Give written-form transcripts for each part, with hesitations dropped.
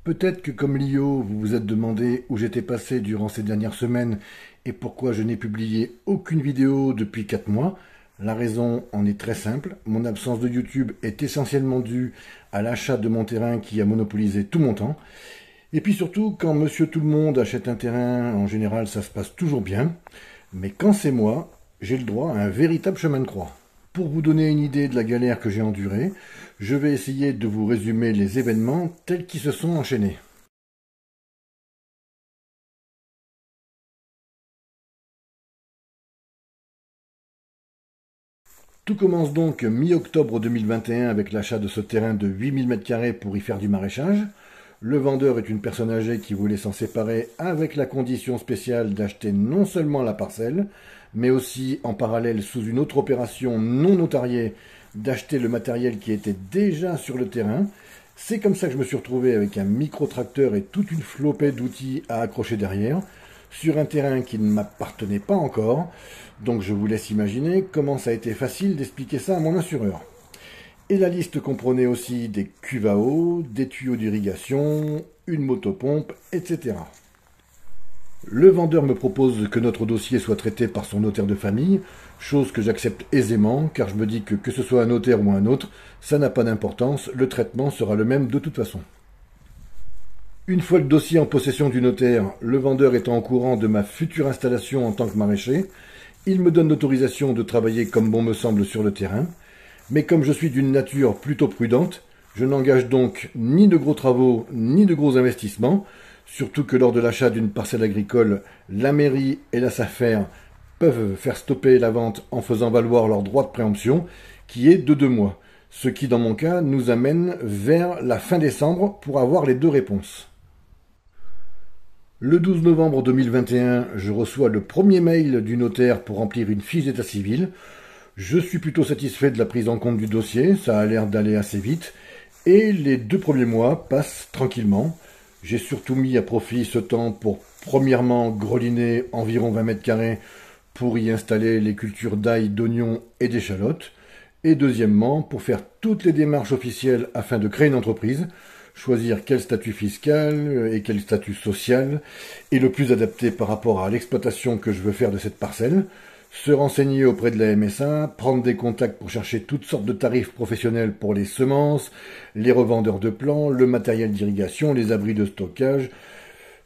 Peut-être que comme Lio, vous vous êtes demandé où j'étais passé durant ces dernières semaines et pourquoi je n'ai publié aucune vidéo depuis 4 mois. La raison en est très simple. Mon absence de YouTube est essentiellement due à l'achat de mon terrain qui a monopolisé tout mon temps. Et puis surtout, quand Monsieur Tout-le-Monde achète un terrain, en général ça se passe toujours bien. Mais quand c'est moi, j'ai le droit à un véritable chemin de croix. Pour vous donner une idée de la galère que j'ai endurée, je vais essayer de vous résumer les événements tels qu'ils se sont enchaînés. Tout commence donc mi-octobre 2021 avec l'achat de ce terrain de 8000 m² pour y faire du maraîchage. Le vendeur est une personne âgée qui voulait s'en séparer avec la condition spéciale d'acheter non seulement la parcelle, mais aussi en parallèle sous une autre opération non notariée d'acheter le matériel qui était déjà sur le terrain. C'est comme ça que je me suis retrouvé avec un micro-tracteur et toute une flopée d'outils à accrocher derrière, sur un terrain qui ne m'appartenait pas encore. Donc je vous laisse imaginer comment ça a été facile d'expliquer ça à mon assureur. Et la liste comprenait aussi des cuves à eau, des tuyaux d'irrigation, une motopompe, etc. Le vendeur me propose que notre dossier soit traité par son notaire de famille, chose que j'accepte aisément, car je me dis que ce soit un notaire ou un autre, ça n'a pas d'importance, le traitement sera le même de toute façon. Une fois le dossier en possession du notaire, le vendeur étant au courant de ma future installation en tant que maraîcher, il me donne l'autorisation de travailler comme bon me semble sur le terrain, mais comme je suis d'une nature plutôt prudente, je n'engage donc ni de gros travaux ni de gros investissements, surtout que lors de l'achat d'une parcelle agricole, la mairie et la SAFER peuvent faire stopper la vente en faisant valoir leur droit de préemption, qui est de 2 mois, ce qui dans mon cas nous amène vers la fin décembre pour avoir les 2 réponses. Le 12 novembre 2021, je reçois le premier mail du notaire pour remplir une fiche d'état civil. Je suis plutôt satisfait de la prise en compte du dossier, ça a l'air d'aller assez vite, et les 2 premiers mois passent tranquillement. J'ai surtout mis à profit ce temps pour, premièrement, greliner environ 20 m² pour y installer les cultures d'ail, d'oignons et d'échalotes, et deuxièmement, pour faire toutes les démarches officielles afin de créer une entreprise, choisir quel statut fiscal et quel statut social est le plus adapté par rapport à l'exploitation que je veux faire de cette parcelle, se renseigner auprès de la MSA, prendre des contacts pour chercher toutes sortes de tarifs professionnels pour les semences, les revendeurs de plants, le matériel d'irrigation, les abris de stockage,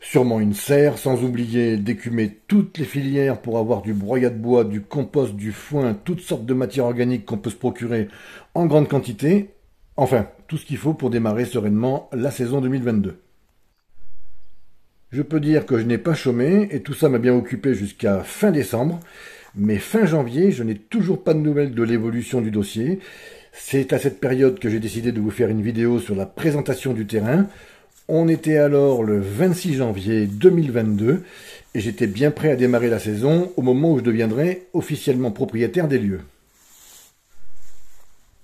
sûrement une serre, sans oublier d'écumer toutes les filières pour avoir du broyat de bois, du compost, du foin, toutes sortes de matières organiques qu'on peut se procurer en grande quantité. Enfin, tout ce qu'il faut pour démarrer sereinement la saison 2022. Je peux dire que je n'ai pas chômé et tout ça m'a bien occupé jusqu'à fin décembre, mais fin janvier, je n'ai toujours pas de nouvelles de l'évolution du dossier. C'est à cette période que j'ai décidé de vous faire une vidéo sur la présentation du terrain. On était alors le 26 janvier 2022 et j'étais bien prêt à démarrer la saison au moment où je deviendrai officiellement propriétaire des lieux.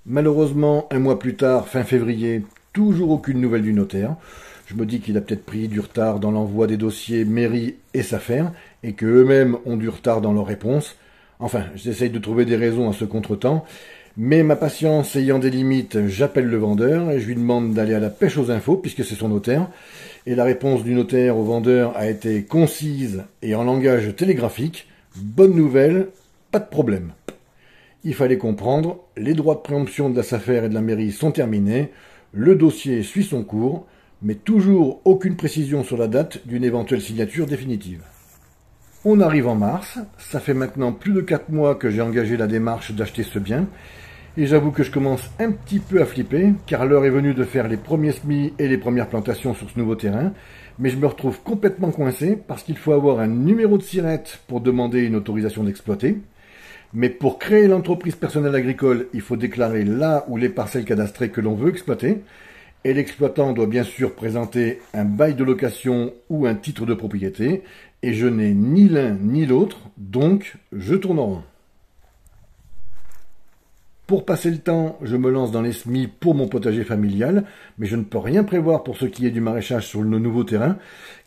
Malheureusement, un mois plus tard, fin février, toujours aucune nouvelle du notaire. Je me dis qu'il a peut-être pris du retard dans l'envoi des dossiers mairie et SAFER, et qu'eux-mêmes ont du retard dans leurs réponses. Enfin, j'essaye de trouver des raisons à ce contretemps, mais ma patience ayant des limites, j'appelle le vendeur et je lui demande d'aller à la pêche aux infos, puisque c'est son notaire. Et la réponse du notaire au vendeur a été concise et en langage télégraphique. Bonne nouvelle, pas de problème. Il fallait comprendre, les droits de préemption de la SAFER et de la mairie sont terminés, le dossier suit son cours, mais toujours aucune précision sur la date d'une éventuelle signature définitive. On arrive en mars, ça fait maintenant plus de 4 mois que j'ai engagé la démarche d'acheter ce bien, et j'avoue que je commence un petit peu à flipper, car l'heure est venue de faire les premiers semis et les premières plantations sur ce nouveau terrain, mais je me retrouve complètement coincé parce qu'il faut avoir un numéro de SIRET pour demander une autorisation d'exploiter. Mais pour créer l'entreprise personnelle agricole, il faut déclarer là ou les parcelles cadastrées que l'on veut exploiter. Et l'exploitant doit bien sûr présenter un bail de location ou un titre de propriété. Et je n'ai ni l'un ni l'autre, donc je tourne en rond. Pour passer le temps, je me lance dans les semis pour mon potager familial, mais je ne peux rien prévoir pour ce qui est du maraîchage sur le nouveau terrain,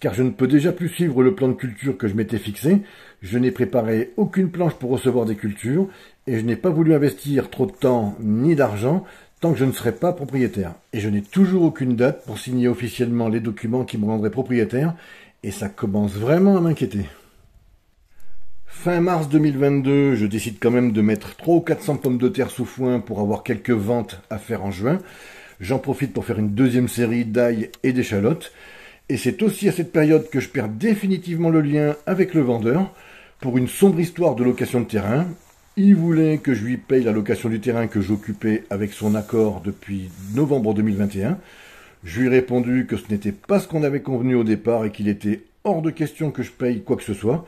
car je ne peux déjà plus suivre le plan de culture que je m'étais fixé. Je n'ai préparé aucune planche pour recevoir des cultures, et je n'ai pas voulu investir trop de temps ni d'argent, tant que je ne serai pas propriétaire. Et je n'ai toujours aucune date pour signer officiellement les documents qui me rendraient propriétaire, et ça commence vraiment à m'inquiéter. Fin mars 2022, je décide quand même de mettre 300 ou 400 pommes de terre sous foin pour avoir quelques ventes à faire en juin. J'en profite pour faire une deuxième série d'ail et d'échalotes. Et c'est aussi à cette période que je perds définitivement le lien avec le vendeur pour une sombre histoire de location de terrain. Il voulait que je lui paye la location du terrain que j'occupais avec son accord depuis novembre 2021. Je lui ai répondu que ce n'était pas ce qu'on avait convenu au départ et qu'il était hors de question que je paye quoi que ce soit.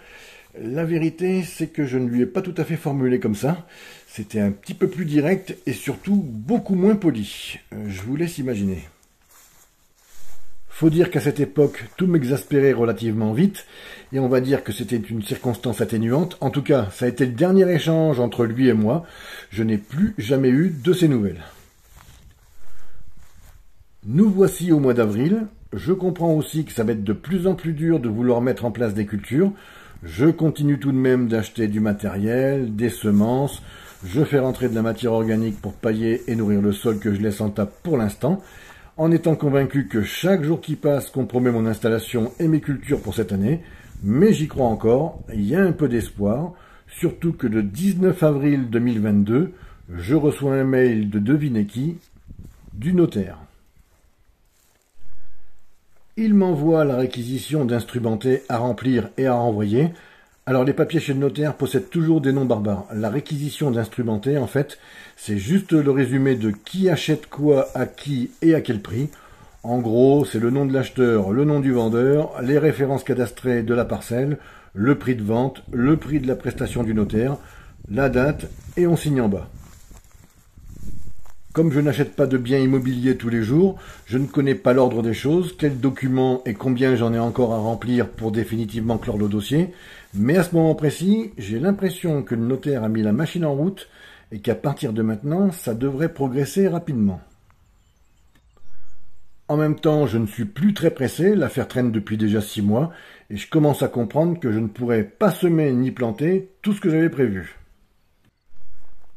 La vérité, c'est que je ne lui ai pas tout à fait formulé comme ça. C'était un petit peu plus direct et surtout beaucoup moins poli. Je vous laisse imaginer. Faut dire qu'à cette époque, tout m'exaspérait relativement vite, et on va dire que c'était une circonstance atténuante. En tout cas, ça a été le dernier échange entre lui et moi. Je n'ai plus jamais eu de ses nouvelles. Nous voici au mois d'avril. Je comprends aussi que ça va être de plus en plus dur de vouloir mettre en place des cultures. Je continue tout de même d'acheter du matériel, des semences. Je fais rentrer de la matière organique pour pailler et nourrir le sol que je laisse en table pour l'instant, en étant convaincu que chaque jour qui passe compromet mon installation et mes cultures pour cette année. Mais j'y crois encore, il y a un peu d'espoir, surtout que le 19 avril 2022, je reçois un mail de devinez qui, du notaire. Il m'envoie la réquisition d'instrumentés à remplir et à renvoyer. Alors les papiers chez le notaire possèdent toujours des noms barbares. La réquisition d'instrumentés, en fait, c'est juste le résumé de qui achète quoi, à qui et à quel prix. En gros, c'est le nom de l'acheteur, le nom du vendeur, les références cadastrées de la parcelle, le prix de vente, le prix de la prestation du notaire, la date et on signe en bas. Comme je n'achète pas de biens immobiliers tous les jours, je ne connais pas l'ordre des choses, quels documents et combien j'en ai encore à remplir pour définitivement clore le dossier, mais à ce moment précis, j'ai l'impression que le notaire a mis la machine en route et qu'à partir de maintenant, ça devrait progresser rapidement. En même temps, je ne suis plus très pressé, l'affaire traîne depuis déjà 6 mois, et je commence à comprendre que je ne pourrais pas semer ni planter tout ce que j'avais prévu.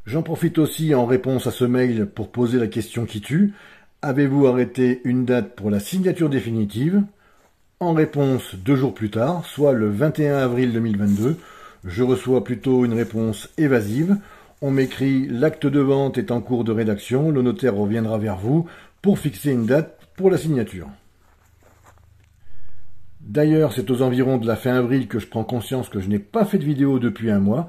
J'en profite aussi en réponse à ce mail pour poser la question qui tue. Avez-vous arrêté une date pour la signature définitive? En réponse 2 jours plus tard, soit le 21 avril 2022, je reçois plutôt une réponse évasive. On m'écrit « L'acte de vente est en cours de rédaction, le notaire reviendra vers vous pour fixer une date pour la signature ». D'ailleurs, c'est aux environs de la fin avril que je prends conscience que je n'ai pas fait de vidéo depuis un mois,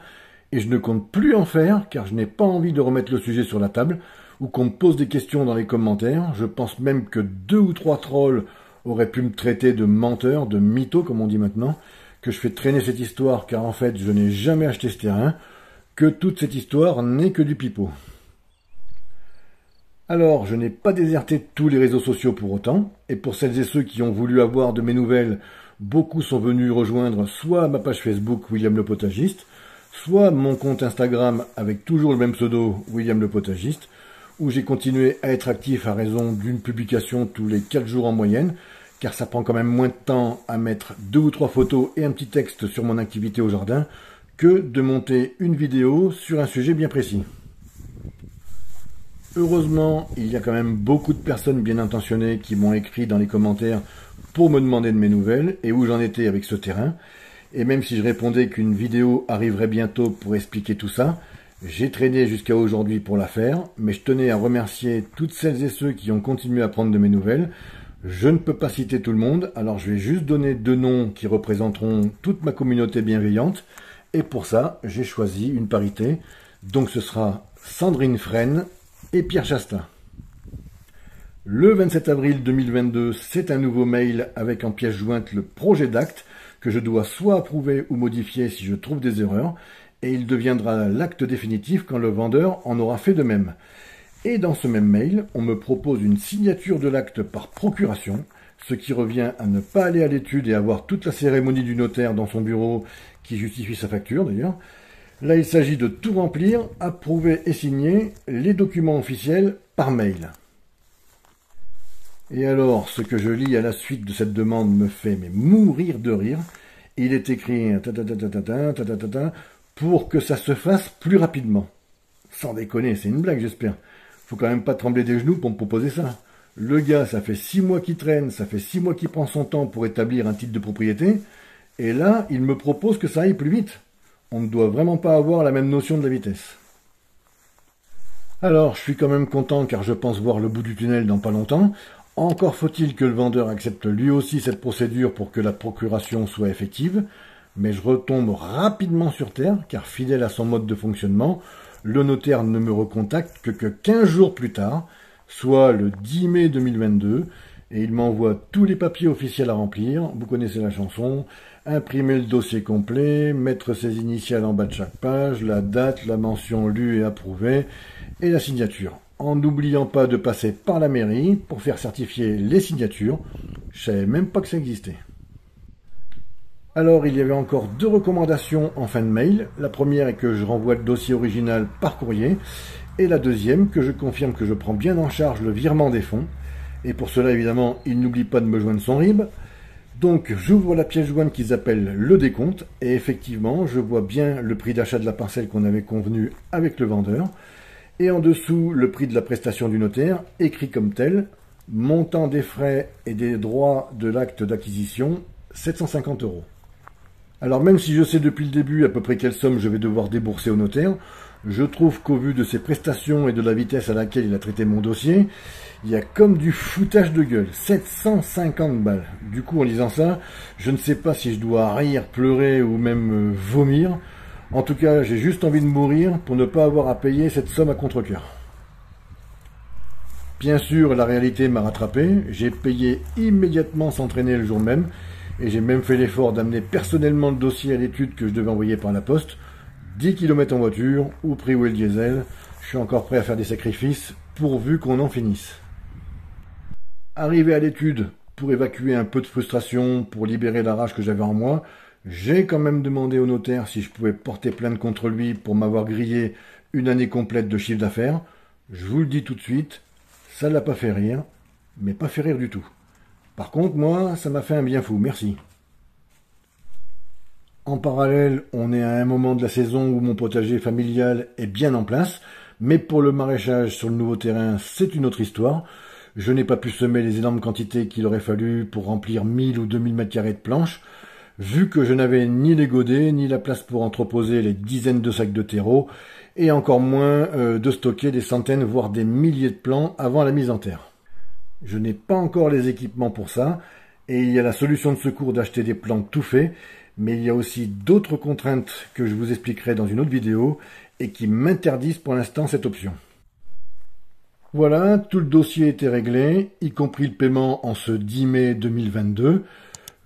et je ne compte plus en faire, car je n'ai pas envie de remettre le sujet sur la table, ou qu'on me pose des questions dans les commentaires. Je pense même que 2 ou 3 trolls auraient pu me traiter de menteur, de mytho, comme on dit maintenant, que je fais traîner cette histoire, car en fait, je n'ai jamais acheté ce terrain, que toute cette histoire n'est que du pipeau. Alors, je n'ai pas déserté tous les réseaux sociaux pour autant, et pour celles et ceux qui ont voulu avoir de mes nouvelles, beaucoup sont venus rejoindre soit ma page Facebook William le Potagiste, soit mon compte Instagram avec toujours le même pseudo William le Potagiste, où j'ai continué à être actif à raison d'une publication tous les 4 jours en moyenne, car ça prend quand même moins de temps à mettre 2 ou 3 photos et un petit texte sur mon activité au jardin, que de monter une vidéo sur un sujet bien précis. Heureusement, il y a quand même beaucoup de personnes bien intentionnées qui m'ont écrit dans les commentaires pour me demander de mes nouvelles et où j'en étais avec ce terrain. Et même si je répondais qu'une vidéo arriverait bientôt pour expliquer tout ça, j'ai traîné jusqu'à aujourd'hui pour la faire, mais je tenais à remercier toutes celles et ceux qui ont continué à prendre de mes nouvelles. Je ne peux pas citer tout le monde, alors je vais juste donner 2 noms qui représenteront toute ma communauté bienveillante. Et pour ça, j'ai choisi une parité. Donc ce sera Sandrine Fresne et Pierre Chastain. Le 27 avril 2022, c'est un nouveau mail avec en pièce jointe le projet d'acte que je dois soit approuver ou modifier si je trouve des erreurs, et il deviendra l'acte définitif quand le vendeur en aura fait de même. Et dans ce même mail, on me propose une signature de l'acte par procuration, ce qui revient à ne pas aller à l'étude et avoir toute la cérémonie du notaire dans son bureau qui justifie sa facture d'ailleurs. Là, il s'agit de tout remplir, approuver et signer les documents officiels par mail. Et alors, ce que je lis à la suite de cette demande me fait mourir de rire. Il est écrit pour que ça se fasse plus rapidement. Sans déconner, c'est une blague, j'espère. Faut quand même pas trembler des genoux pour me proposer ça. Le gars, ça fait 6 mois qu'il traîne, ça fait 6 mois qu'il prend son temps pour établir un titre de propriété, et là, il me propose que ça aille plus vite. On ne doit vraiment pas avoir la même notion de la vitesse. Alors, je suis quand même content car je pense voir le bout du tunnel dans pas longtemps. Encore faut-il que le vendeur accepte lui aussi cette procédure pour que la procuration soit effective. Mais je retombe rapidement sur terre car fidèle à son mode de fonctionnement, le notaire ne me recontacte que 15 jours plus tard, soit le 10 mai 2022, et il m'envoie tous les papiers officiels à remplir. Vous connaissez la chanson. Imprimer le dossier complet, mettre ses initiales en bas de chaque page, la date, la mention lue et approuvée, et la signature. En n'oubliant pas de passer par la mairie pour faire certifier les signatures. Je savais même pas que ça existait. Alors, il y avait encore 2 recommandations en fin de mail. La première est que je renvoie le dossier original par courrier. Et la deuxième, que je confirme que je prends bien en charge le virement des fonds. Et pour cela, évidemment, il n'oublie pas de me joindre son RIB. Donc, j'ouvre la pièce jointe qu'ils appellent le décompte. Et effectivement, je vois bien le prix d'achat de la parcelle qu'on avait convenu avec le vendeur. Et en dessous, le prix de la prestation du notaire, écrit comme tel. Montant des frais et des droits de l'acte d'acquisition, 750 €. Alors même si je sais depuis le début à peu près quelle somme je vais devoir débourser au notaire, je trouve qu'au vu de ses prestations et de la vitesse à laquelle il a traité mon dossier, il y a comme du foutage de gueule. 750 balles. Du coup, en lisant ça, je ne sais pas si je dois rire, pleurer ou même vomir. En tout cas, j'ai juste envie de mourir pour ne pas avoir à payer cette somme à contre-cœur. Bien sûr, la réalité m'a rattrapé. J'ai payé immédiatement sans traîner le jour même. Et j'ai même fait l'effort d'amener personnellement le dossier à l'étude que je devais envoyer par la poste. 10 km en voiture, ou prix où est le diesel. Je suis encore prêt à faire des sacrifices, pourvu qu'on en finisse. Arrivé à l'étude, pour évacuer un peu de frustration, pour libérer la rage que j'avais en moi, j'ai quand même demandé au notaire si je pouvais porter plainte contre lui pour m'avoir grillé une année complète de chiffre d'affaires. Je vous le dis tout de suite, ça ne l'a pas fait rire, mais pas fait rire du tout. Par contre, moi, ça m'a fait un bien fou, merci. En parallèle, on est à un moment de la saison où mon potager familial est bien en place, mais pour le maraîchage sur le nouveau terrain, c'est une autre histoire. Je n'ai pas pu semer les énormes quantités qu'il aurait fallu pour remplir 1000 ou 2000 mètres carrés de planches, vu que je n'avais ni les godets, ni la place pour entreposer les dizaines de sacs de terreau, et encore moins de stocker des centaines, voire des milliers de plants avant la mise en terre. Je n'ai pas encore les équipements pour ça, et il y a la solution de secours d'acheter des plants tout faits, mais il y a aussi d'autres contraintes que je vous expliquerai dans une autre vidéo, et qui m'interdisent pour l'instant cette option. Voilà, tout le dossier était réglé, y compris le paiement en ce 10 mai 2022.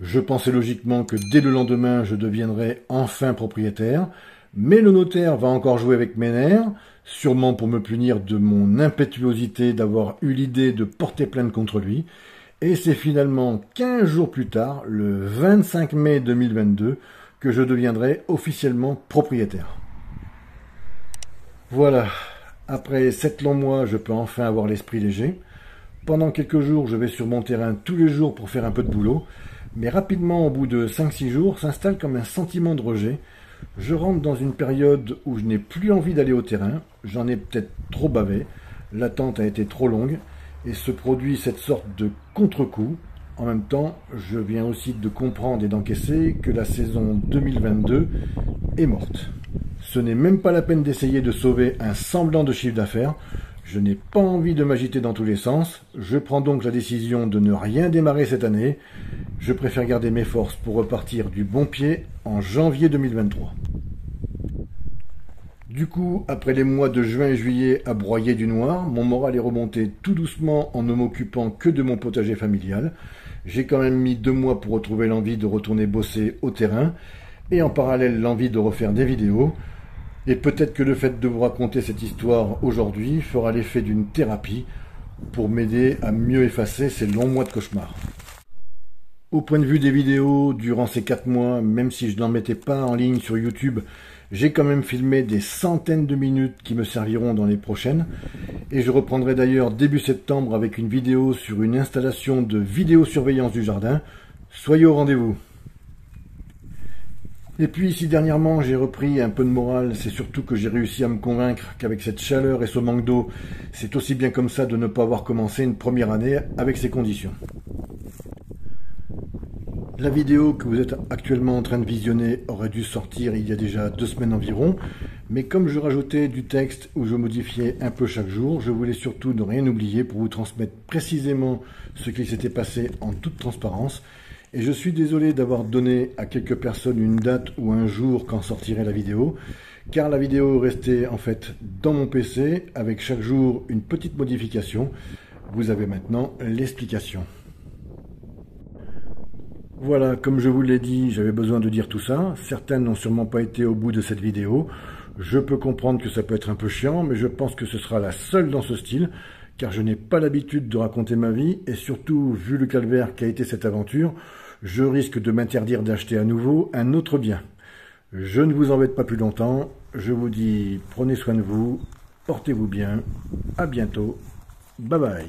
Je pensais logiquement que dès le lendemain, je deviendrais enfin propriétaire, mais le notaire va encore jouer avec mes nerfs, sûrement pour me punir de mon impétuosité d'avoir eu l'idée de porter plainte contre lui, et c'est finalement 15 jours plus tard, le 25 mai 2022, que je deviendrai officiellement propriétaire. Voilà, après 7 longs mois, je peux enfin avoir l'esprit léger. Pendant quelques jours, je vais sur mon terrain tous les jours pour faire un peu de boulot, mais rapidement, au bout de 5-6 jours, s'installe comme un sentiment de rejet. Je rentre dans une période où je n'ai plus envie d'aller au terrain, j'en ai peut-être trop bavé, l'attente a été trop longue, et se produit cette sorte de contre-coup. En même temps, je viens aussi de comprendre et d'encaisser que la saison 2022 est morte. Ce n'est même pas la peine d'essayer de sauver un semblant de chiffre d'affaires. Je n'ai pas envie de m'agiter dans tous les sens. Je prends donc la décision de ne rien démarrer cette année. Je préfère garder mes forces pour repartir du bon pied en janvier 2023. Du coup, après les mois de juin et juillet à broyer du noir, mon moral est remonté tout doucement en ne m'occupant que de mon potager familial. J'ai quand même mis 2 mois pour retrouver l'envie de retourner bosser au terrain et en parallèle l'envie de refaire des vidéos. Et peut-être que le fait de vous raconter cette histoire aujourd'hui fera l'effet d'une thérapie pour m'aider à mieux effacer ces longs mois de cauchemar. Au point de vue des vidéos, durant ces 4 mois, même si je n'en mettais pas en ligne sur YouTube, j'ai quand même filmé des centaines de minutes qui me serviront dans les prochaines. Et je reprendrai d'ailleurs début septembre avec une vidéo sur une installation de vidéosurveillance du jardin. Soyez au rendez-vous. Et puis si dernièrement j'ai repris un peu de morale, c'est surtout que j'ai réussi à me convaincre qu'avec cette chaleur et ce manque d'eau, c'est aussi bien comme ça de ne pas avoir commencé une première année avec ces conditions. La vidéo que vous êtes actuellement en train de visionner aurait dû sortir il y a déjà 2 semaines environ, mais comme je rajoutais du texte où je modifiais un peu chaque jour, je voulais surtout ne rien oublier pour vous transmettre précisément ce qui s'était passé en toute transparence. Et je suis désolé d'avoir donné à quelques personnes une date ou un jour quand sortirait la vidéo, car la vidéo restait en fait dans mon PC avec chaque jour une petite modification. Vous avez maintenant l'explication. Voilà, comme je vous l'ai dit, j'avais besoin de dire tout ça. Certaines n'ont sûrement pas été au bout de cette vidéo. Je peux comprendre que ça peut être un peu chiant, mais je pense que ce sera la seule dans ce style, car je n'ai pas l'habitude de raconter ma vie, et surtout, vu le calvaire qu'a été cette aventure, je risque de m'interdire d'acheter à nouveau un autre bien. Je ne vous embête pas plus longtemps, je vous dis prenez soin de vous, portez-vous bien, à bientôt, bye bye.